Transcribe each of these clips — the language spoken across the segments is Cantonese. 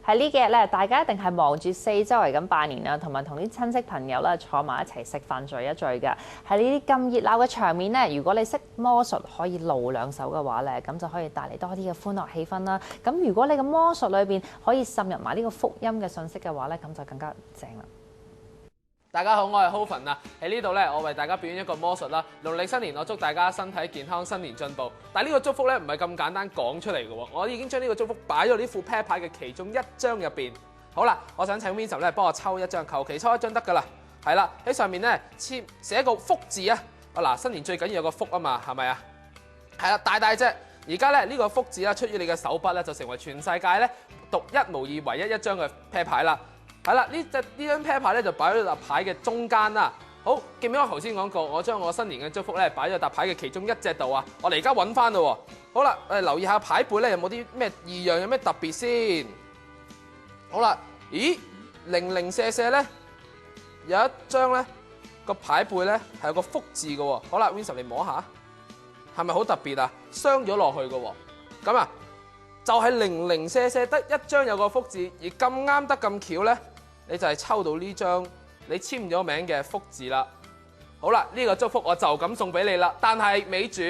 喺呢幾日咧，大家一定係忙住四周圍咁拜年啦，同埋同啲親戚朋友啦坐埋一齊食飯聚一聚㗎。喺呢啲咁熱鬧嘅場面咧，如果你識魔術可以露兩手嘅話咧，咁就可以帶嚟多啲嘅歡樂氣氛啦。咁如果你嘅魔術裏邊可以滲入埋呢個福音嘅信息嘅話咧，咁就更加正啦。大家好，我係 Hoven 啊！喺呢度咧，我為大家表演一個魔術啦。農曆新年，我祝大家身體健康，新年進步。但係呢個祝福咧唔係咁簡單講出嚟嘅喎，我已經將呢個祝福擺咗呢副啤牌嘅其中一張入邊。好啦，我想請 Vincent 咧幫我抽一張，求其抽一張得㗎啦。係啦，喺上面咧寫一個福字啊！嗱，新年最緊要有個福啊嘛，係咪啊？係啦，大隻。而家咧呢個福字啦，出於你嘅手筆咧，就成為全世界咧獨一無二唯一一張嘅啤牌啦。係啦，呢張啤牌咧就擺喺沓牌嘅中間啦。好，記唔記得我頭先講過，我將我新年嘅祝福咧擺咗沓牌嘅其中一隻度啊。我哋而家揾翻啦喎。好啦，留意下牌背咧有冇啲咩異樣，有咩特別先？好啦，咦，零零舍舍咧有一張咧個牌背咧係有個福字嘅喎。好啦 ，Vincent 你摸下，係咪好特別啊？鑲咗落去嘅喎。咁啊，就係零零舍舍得一張有個福字，而咁啱得咁巧咧。你就係抽到呢張你簽咗名嘅福字啦。好啦，呢個祝福我就咁送俾你啦。但係咪住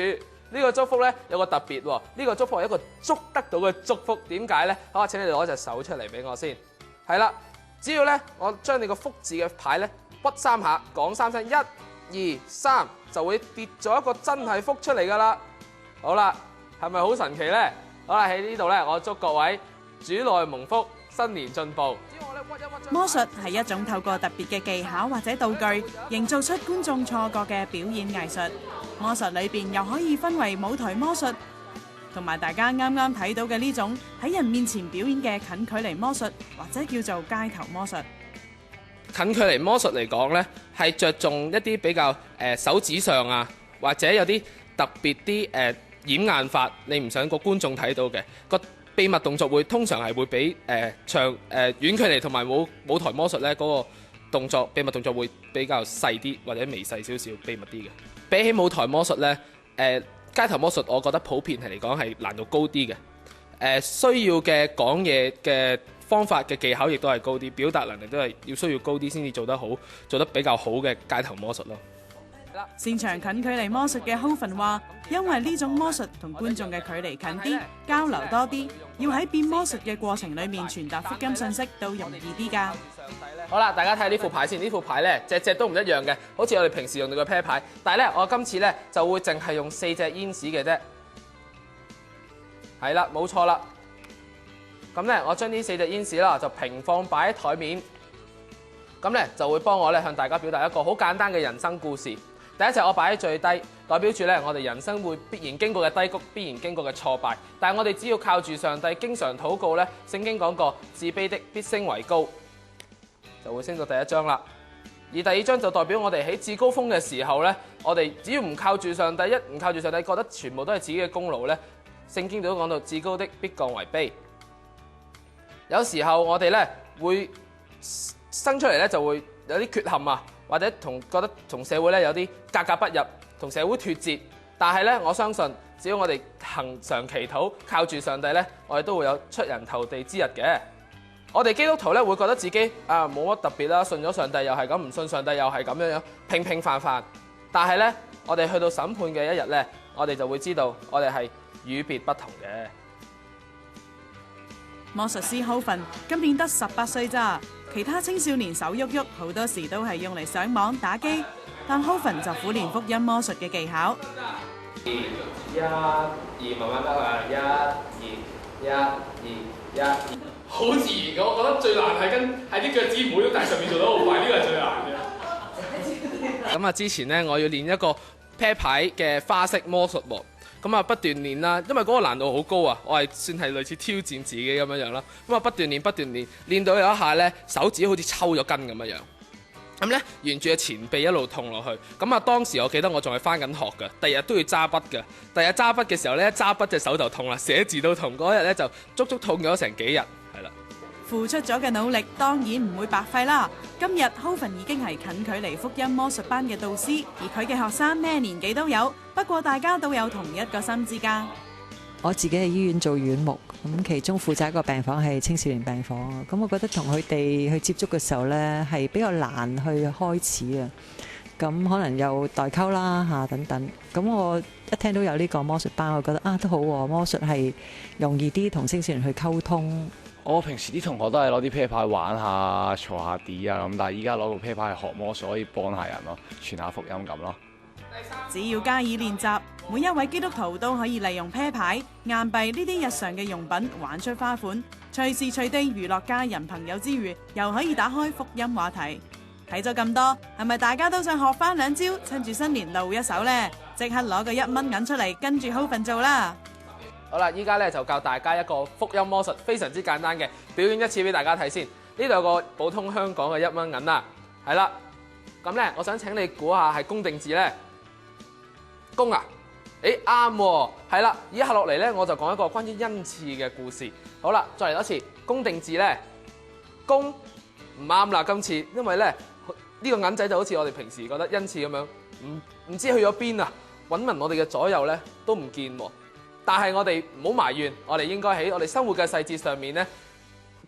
呢個祝福咧有個特別喎？呢個祝福係一個捉得到嘅祝福。點解咧？好，請你哋攞隻手出嚟俾我先。係啦，只要咧我將你個福字嘅牌咧屈3下，講3聲1、2、3，就會跌咗一個真係福出嚟㗎啦。好啦，係咪好神奇咧？好啦，喺呢度咧，我祝各位主內蒙福，新年進步。魔術係一種透過特別嘅技巧或者道具，營造出觀眾錯覺嘅表演藝術。魔術裏邊又可以分為舞台魔術，同埋大家啱啱睇到嘅呢種喺人面前表演嘅近距離魔術，或者叫做街頭魔術。近距離魔術嚟講呢，係着重一啲比較手指上啊，或者有啲特別啲掩眼法，你唔想個觀眾睇到嘅個秘密動作通常係會比遠距離同埋舞台魔術咧嗰個動作秘密動作會比較細啲或者微細少少秘密啲嘅。比起舞台魔術咧，街頭魔術我覺得普遍嚟講係難度高啲嘅。需要嘅講嘢嘅方法嘅技巧亦都係高啲，表達能力都係需要高啲先至做得好，做得比較好嘅街頭魔術咯。擅長近距離魔術嘅 Hoven 話，因為呢種魔術同觀眾嘅距離近啲，交流多啲，要喺變魔術嘅過程裏面傳達福音信息都容易啲㗎。好啦，大家睇下呢副牌先，呢副牌咧隻都唔一樣嘅，好似我哋平時用到嘅啤牌，但係咧我今次咧就會淨係用4隻煙屎嘅啫。係啦，冇錯啦。咁咧我將呢4隻煙屎啦就平放擺喺台面，咁咧就會幫我咧向大家表達一個好簡單嘅人生故事。第一隻我擺喺最低，代表住咧我哋人生會必然經過嘅低谷，必然經過嘅挫敗。但係我哋只要靠住上帝，經常禱告咧，聖經講過，自卑的必升為高，就會升到第一張啦。而第二張就代表我哋喺至高峰嘅時候咧，我哋只要唔靠住上帝，唔靠住上帝，覺得全部都係自己嘅功勞咧，聖經都講到至高的必降為卑。有時候我哋咧會生出嚟咧就會有啲缺陷啊。或者覺得同社會咧有啲格格不入，同社會脫節。但係咧，我相信只要我哋恆常祈禱，靠住上帝咧，我哋都會有出人頭地之日嘅。我哋基督徒咧會覺得自己冇乜特別啦，信咗上帝又係咁，唔信上帝又係咁樣平平凡凡。但係咧，我哋去到審判嘅一日咧，我哋就會知道我哋係與別不同嘅。魔術師 Hoven 今年得18歲咋。其他青少年手喐喐好多時都係用嚟上網打機，但 Hoven 就苦練福音魔術嘅技巧。1、2，慢慢得啦，1、2，1、2、1。好自然嘅，我覺得最難係啲腳趾唔好喐，但係上面做得好快，呢個係最難嘅。咁啊，之前咧我要練一個啤牌嘅花式魔術喎。咁啊不斷練啦，因為嗰個難度好高啊，我係算係類似挑戰自己咁樣啦。咁啊不斷練，練到有一下咧手指好似抽咗筋咁樣。咁咧沿住個前臂一路痛落去。咁啊當時我記得我仲係返緊學㗎，第日都要揸筆㗎。第日揸筆嘅時候咧，揸筆隻手就痛啦，寫字都痛。嗰日咧就足痛咗成幾日，係啦。付出咗嘅努力當然唔會白費啦。今日 Hoven 已經係近距離福音魔術班嘅導師，而佢嘅學生咩年紀都有，不過大家都有同一個心志㗎。我自己喺醫院做院牧，咁其中負責一個病房係青少年病房，咁我覺得同佢哋去接觸嘅時候呢，係比較難去開始啊。咁可能有代溝啦嚇等等。咁我一聽到有呢個魔術班，我覺得都好喎，魔術係容易啲同青少年去溝通。我平時啲同學都係攞啲啤牌玩下、坐下啲啊咁，但係依家攞個啤牌係學魔術，可以幫下人咯，傳下福音咁咯。只要加以練習，每一位基督徒都可以利用啤牌、硬幣呢啲日常嘅用品玩出花款，隨時隨地娛樂家人朋友之餘，又可以打開福音話題。睇咗咁多，係咪大家都想學翻兩招，趁住新年露一手呢？即刻攞個1蚊銀出嚟，跟住 Hoven 做啦！好啦，依家咧就教大家一個福音魔術，非常之簡單嘅，表演一次俾大家睇先。呢度有個普通香港嘅1蚊銀啦，係啦。咁咧，我想請你估下係公定字咧？公啊？誒啱喎，係啦。以下落嚟咧，我就講一個關於恩賜嘅故事。好啦，再嚟多次，公定字咧？公唔啱啦，今次因為咧呢個銀仔就好似我哋平時覺得恩賜咁樣，唔知去咗邊啊？揾勻我哋嘅左右咧都唔見喎。但係我哋唔好埋怨，我哋應該喺我哋生活嘅細節上面咧，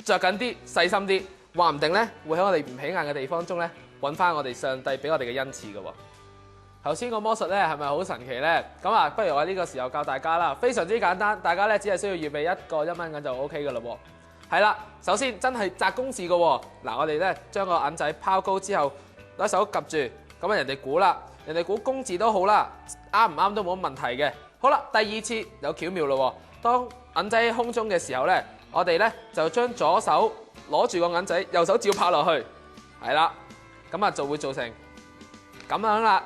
着緊啲、細心啲，話唔定咧會喺我哋唔起眼嘅地方中咧揾翻我哋上帝俾我哋嘅恩賜嘅喎。頭先個魔術咧係咪好神奇咧？咁啊，不如我呢個時候教大家啦，非常之簡單，大家咧只係需要預備一個1蚊銀就 OK 嘅嘞喎。係啦，首先真係擲公字嘅喎。嗱，我哋咧將個銀仔拋高之後，攞手夾住，咁啊人哋估啦，人哋估公字都好啦，啱唔啱都冇乜問題嘅。好啦，第二次有巧妙咯喎。當銀仔喺空中嘅時候咧，我哋咧就將左手攞住個銀仔，右手照拍落去，係啦，咁啊就會做成咁樣啦，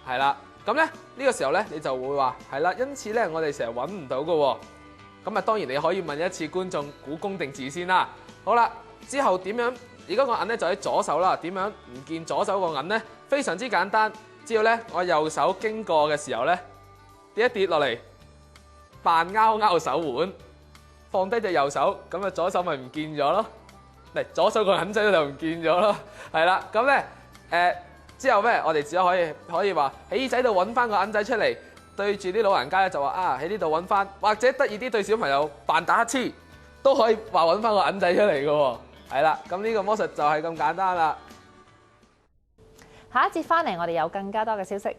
係啦。咁咧呢個時候咧，你就會話係啦，因此咧我哋成日揾唔到嘅喎。咁啊當然你可以問一次觀眾估公定字先啦。好啦，之後點樣？而家個銀咧就喺左手啦，點樣唔見左手個銀咧？非常之簡單，只要咧我右手經過嘅時候咧，跌一跌落嚟，扮拗手腕，放低隻右手，咁啊左手咪唔見咗咯。嚟左手個銀仔就唔見咗咯，係啦。咁咧之後咩？我哋只可以話喺耳仔度揾翻個銀仔出嚟，對住啲老人家咧就話喺呢度揾翻，或者得意啲對小朋友扮打乞嗤，都可以話揾翻個銀仔出嚟嘅喎。係啦，咁呢個魔術就係咁簡單啦。下一節翻嚟，我哋有更加多嘅消息。